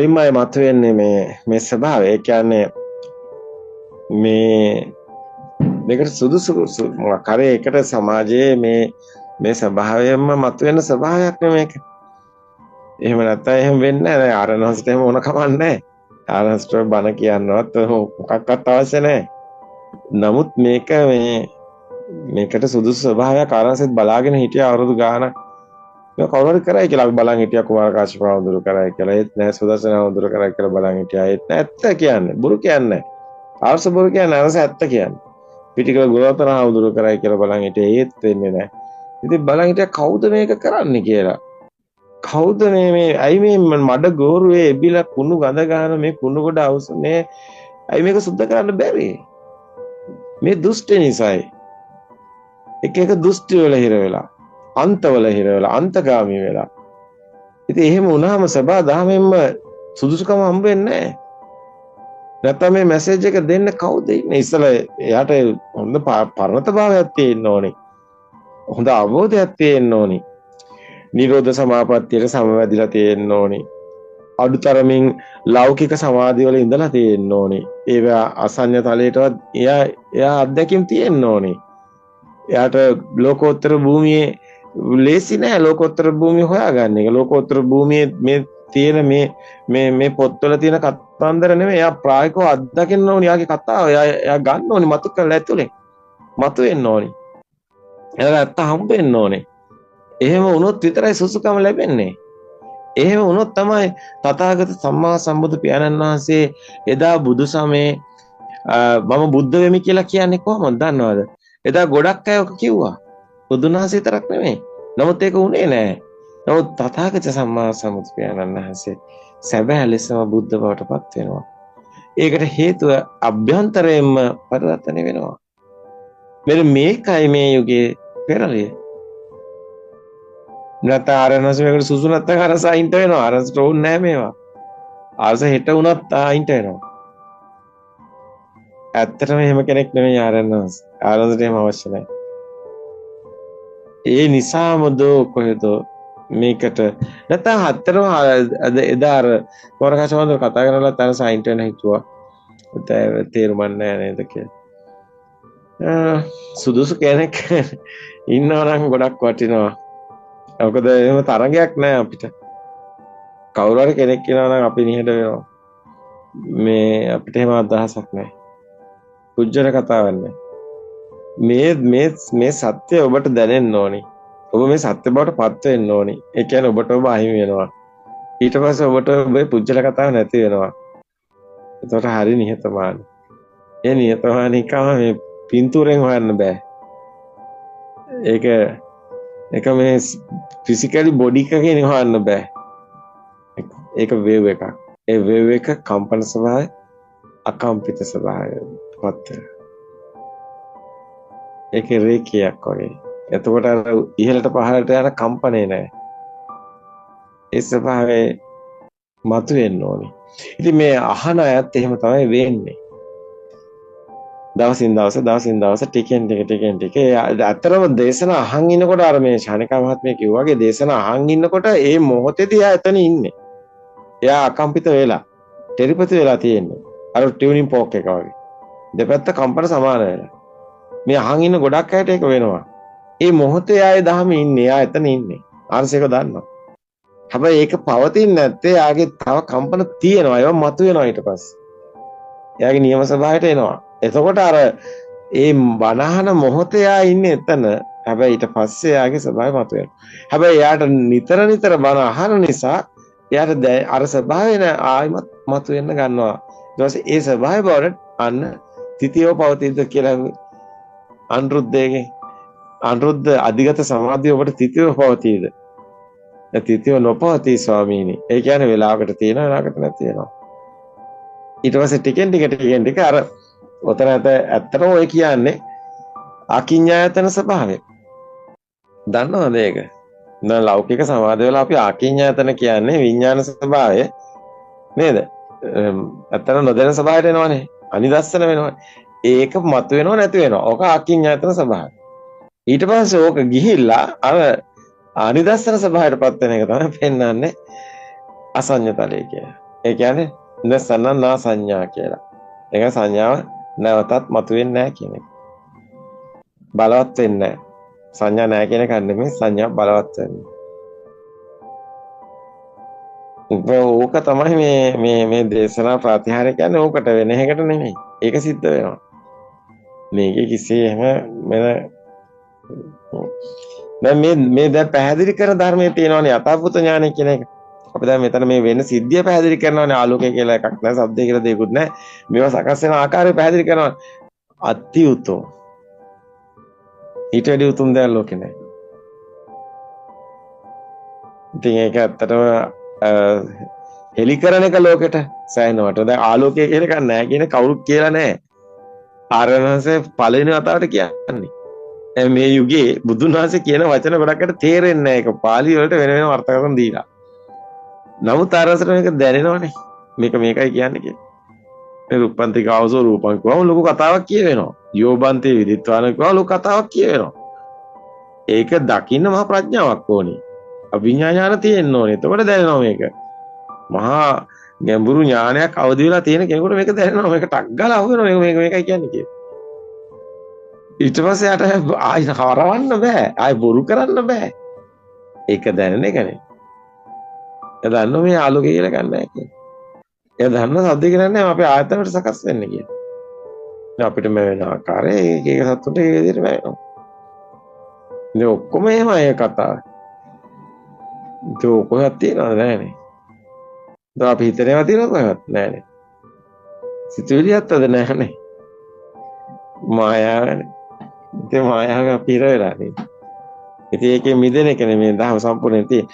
මුලින්මයි මතුවෙන්නේ මේ ස්වභාවය. ඒ කියන්නේ මේකට සුදුසු කරේ එකට සමාජයේ මේ ස්වභාවයෙන්ම මතුවෙන ස්වභාවයක් නේ මේක. එහෙම නැත්නම් එහෙම වෙන්නේ නැහැ. ආරණහසට එහෙම ඕන කමක් නැහැ. ආරණහසට බණ කියන්නවත් මොකක්වත් අවශ්‍ය නැහැ. නමුත් මේකට සුදුසු ස්වභාවයක් ආරණහසෙත් බලාගෙන හිටිය අවුරුදු ගාණක්. මේ කවුරු හරි කරයි කියලා අපි බලන් හිටියා. කුමාර කාශ්‍යප වඳුරු කරයි කියලා. ඒත් නෑ සුදර්ශන වඳුරු කරයි කියලා බලන් හිටියා. ඒත් නෑ ඇත්ත කියන්නේ. බොරු කියන්නේ. ආර්ස බොරු කියන්නේ අරස ඇත්ත කියන්නේ. පිටිකල ගුණවර්ධන වඳුරු කරයි කියලා බලන් හිටියේ. ඒත් වෙන්නේ නෑ. ඉතින් බලන් හිටියා කවුද මේක කරන්නේ කියලා. කවුද මේ ඇයි මේ මඩ ගෝරුවේ එබිලා කුණු ගඳ ගන්න මේ කුණු කොට අවසනේ ඇයි මේක සුද්ධ කරන්න බැරි? මේ දුෂ්ට නිසායි. එක දුෂ්ටි වල හිර වෙලා, අන්තවල හිර වෙලා, අන්තගාමී වෙලා. ඉතින් එහෙම වුණාම සබා දහමෙන්ම සුදුසුකම හම්බ වෙන්නේ නැහැ. නැත්නම් මේ මැසේජ් එක දෙන්න කවුද ඉන්නේ? ඉස්සලා එයාට හොඳ පරණතභාවයක් තියෙන්න ඕනේ. හොඳ අවබෝධයක් තියෙන්න ඕනේ. නිරෝධ සමාපත්තියට සමවැදිලා තියෙන්න ඕනේ. අඩුතරමින් ලෞකික සමාධිය වල ඉඳලා තියෙන්න ඕනේ. ඒවා අසඤ්ඤ තලයටවත් එයා අත්දැකීම් තියෙන්න ඕනේ. එයාට ලෝකෝත්තර භූමියේ ලේසි නෑ ලෝකෝත්තර භූමිය හොයාගන්න එක. ලෝකෝත්තර භූමියේ මේ තියෙන මේ පොත්වල තියෙන කතන්දර නෙමෙයි. එයා ප්‍රායෝගිකව අත්දකින්න ඕනේ. එයාගේ කතාව එයා ගන්න ඕනේ. මතු කරලා ඇතුලේ මතු වෙන්න ඕනේ. එයාට ඇත්ත හම්බ වෙන්න ඕනේ. එහෙම වුණොත් විතරයි සුසුකම ලැබෙන්නේ. එහෙම වුණොත් තමයි තථාගත සම්මා සම්බුදු පියාණන් වහන්සේ එදා බුදු සමයේ මම බුද්ධ වෙමි කියලා කියන්නේ කොහොමද දන්නවද? එදා ගොඩක් අය ඔක කිව්වා. බුදුන් වහන්සේ විතරක් නෙමෙයි. නමුත් ඒක උනේ නැහැ. නමුත් තථාගත සම්මා සම්බුදු පියාණන් වහන්සේ සැබෑ ලෙසම බුද්ධ බවට පත් වෙනවා. ඒකට හේතුව අභ්‍යන්තරයෙන්ම පරිවර්තනය වෙනවා. මෙන්න මේකයි මේ යුගයේ පෙරළිය. නැත්නම් ආරණහස මේකට සුසු නැත්නම් අරස අයින්ට වෙනවා. අරසට ඕනේ නැහැ මේවා. අරස හෙට වුණත් අයින්ට වෙනවා. ඇත්තටම එහෙම කෙනෙක් නෙමෙයි ආරණහස. ආරණහසට එහෙම අවශ්‍ය නැහැ. ඒ නිසාම දෝ කොහෙද මේකට නැත්නම් හතරම එදා අර කොරකසවන්දර කතා කරලා තන සයින්ට වෙන හිතුවා. තේරුම් නැහැ නේද කියලා. සුදුසු කෙනෙක් ඉන්නවා නම් ගොඩක් වටිනවා. මොකද එහෙම තරගයක් නැහැ අපිට. කවුරු හරි කෙනෙක් කියනවා නම් අපි නිහඬ වෙනවා. මේ අපිට එහෙම අදහසක් නැහැ. කුජර කතාවක් නැහැ. මේ සත්‍ය ඔබට දැනෙන්න ඕනි. ඔබ මේ සත්‍ය බවට පත් වෙන්න ඕනි. ඒ කියන්නේ ඔබට ඔබ අහිමි වෙනවා. ඊට පස්සේ ඔබට ඔබේ පුජ්‍යල කතාව නැති වෙනවා. ඒකට හරි නිහතමානී. ඒ නිහතමානීකම මේ පින්තූරෙන් හොයන්න බෑ. ඒක මේ ෆිසිකලි බොඩි එකකින් හොයන්න බෑ. ඒක වේව් එකක්. ඒ වේව් එක කම්පන ස්වභාවය අකම්පිත ස්වභාවය පත් වෙනවා. ඒක රේඛයක් වගේ. එතකොට අර ඉහළට පහළට යන කම්පණේ නැහැ. ඒ ස්වභාවයේ මතුවෙන්න ඕනේ. ඉතින් මේ අහන අයත් එහෙම තමයි වෙන්නේ. දවසින් දවස ටිකෙන් ටික අතරම දේශන අහන් ඉන්නකොට අර මේ ශානිකා මහත්මිය කිව්වාගේ දේශන අහන් ඉන්නකොට ඒ මොහොතේදී එයා එතන ඉන්නේ. එයා අකම්පිත වෙලා ටෙලිපති වෙලා තියෙන්නේ. අර ටියුනින් පෝක් එක වගේ. දෙපැත්ත කම්පන සමාන වෙලා. මේ අහන් ඉන්න ගොඩක් අයට ඒක වෙනවා. ඒ මොහොතේ ආයේ දහම ඉන්නේ. එයා එතන ඉන්නේ. ආර්සේක දන්නවා. හැබැයි ඒක පවතින්නේ නැත්තේ එයාගේ තව කම්පන තියෙනවා. ඒවා මතුවෙනවා ඊට පස්සේ. එයාගේ නියම ස්වභාවයට එනවා. එතකොට අර ඒ බනහන මොහොතේ ආ ඉන්නේ එතන. හැබැයි ඊට පස්සේ එයාගේ ස්වභාවය මතුවෙනවා. හැබැයි එයාට නිතර බන අහන නිසා එයාට අර ස්වභාවය ආයිමත් මතුවෙන්න ගන්නවා. ඊට පස්සේ ඒ ස්වභාවය බවට අන්න තිතියෝ පවතිද්ද කියලා අනුරුද්ධ අධිගත සමාධිය ඔබට තිතියෝ පවතීද? තිතියෝ නොපවතී ස්වාමීනි. ඒ කියන්නේ වෙලාවකට තියෙනවා වෙලාවකට නැති වෙනවා. ඊට පස්සේ ටිකෙන් ටික අර ඔතන ඇත්තටම ඔය කියන්නේ අකිඤ්ඤායතන ස්වභාවය. දන්නවද ඒක? දැන් ලෞකික සමාධිය වල අපි අකිඤ්ඤායතන කියන්නේ විඥාන ස්වභාවය නේද? ඇත්තට නොදැන ස්වභාවයට එනවනේ. අනිදස්සන වෙනවනේ. ඒක මත වෙනව නැති වෙනවා. ඕක අකිඤ්ඤායතන ස්වභාවය. ඊට පස්සේ ඕක ගිහිල්ලා අර අනිදස්සන ස්වභාවයටපත් වෙන එක තමයි පෙන්වන්නේ අසඤ්ඤතලය කියන්නේ. ඒ කියන්නේ නසනනා සංඥා කියලා. ඒක සංඥාව නැවතත් මතුවෙන්නේ නැහැ කියන එක. බලවත් වෙන්නේ නැහැ. සංඥා නැහැ කියන එක නෙමෙයි සංඥා බලවත් වෙන්නේ. ඕක තමයි මේ දේශනා ප්‍රතිහාරය කියන්නේ ඕකට වෙන එකකට නෙමෙයි. ඒක සිද්ධ වෙනවා. මේකේ කිසිම වෙන දැන් මේ දැන් පැහැදිලි කරන ධර්මයේ තියෙනවනේ යථාභූත ඥානය කියන එක. අපි දැන් මෙතන මේ වෙන සිද්ධිය පැහැදිලි කරනවානේ ආලෝකය කියලා එකක් නැහැ, ශබ්දය කියලා දෙයක්වත් නැහැ. මේවා සකස් වෙන ආකාරය පැහැදිලි කරනවා. අති උතුම්. ඊට වැඩි උතුම් දෙයක් ලෝකේ නැහැ. ඉතින් ඒක ඇත්තටම හෙලි කරන එක ලෝකෙට සෑහෙනවට. දැන් ආලෝකය කියන එක නැහැ කියන කවුරුත් කියලා නැහැ. ආරණන්සේ පළවෙනි වතාවට කියන්නේ. මේ යුගයේ බුදුන් වහන්සේ කියන වචන ගොඩක්කට තේරෙන්නේ නැහැ. ඒක පාලි වලට වෙන වෙනම අර්ථකථන දීලා. නමුත් ආරණන්සට මේක දැනෙනවනේ. මේකයි කියන්නේ කියලා. මේ රූපන්ති කාවසෝ රූපං කියවම ලොකු කතාවක් කියවෙනවා. යෝබන්ති විදිත්වාන කියවම ලොකු කතාවක් කියවෙනවා. ඒක දකින්න මහා ප්‍රඥාවක් ඕනේ. අභිඥා ඥාන තියෙන්න ඕනේ. එතකොට දැනෙනවා මේක. මහා ගැඹුරු ඥානයක් අවදි වෙලා තියෙන කෙනෙකුට මේක දැනෙනවා. මේක ටක් ගාලා අහු වෙනවා. මේකයි කියන්නේ කියලා. ඊට පස්සේ යට ආයි හරවන්න බෑ. ආයි බොරු කරන්න බෑ. ඒක දැනෙන එකනේ. එයා දන්නවා මේ ආලෝකය කියලා ගන්න නැහැ කියලා. එයා දන්නවා සද්ද කියලා නැහැ අපේ ආයතනවලට සකස් වෙන්නේ කියලා. අපිට මේ වෙන ආකාරයේ ඒක සතුට ඒ විදිහට වෙනවා. ඉතින් ඔක්කොම එහෙමයි ඒ කතාව. ඒක කොහෙවත් තියනවද නැහනේ. දැන් අපි හිතේවා තියනවද කොහෙවත් නැහනේ. සිතුවිලියත් අද නැහනේ. මායාවනේ. ඉතින් මායාව පිර වෙලා නේ. ඉතින් ඒකේ මිදෙන එක නෙමෙයි දහම සම්පූර්ණයෙන් තියෙන්නේ.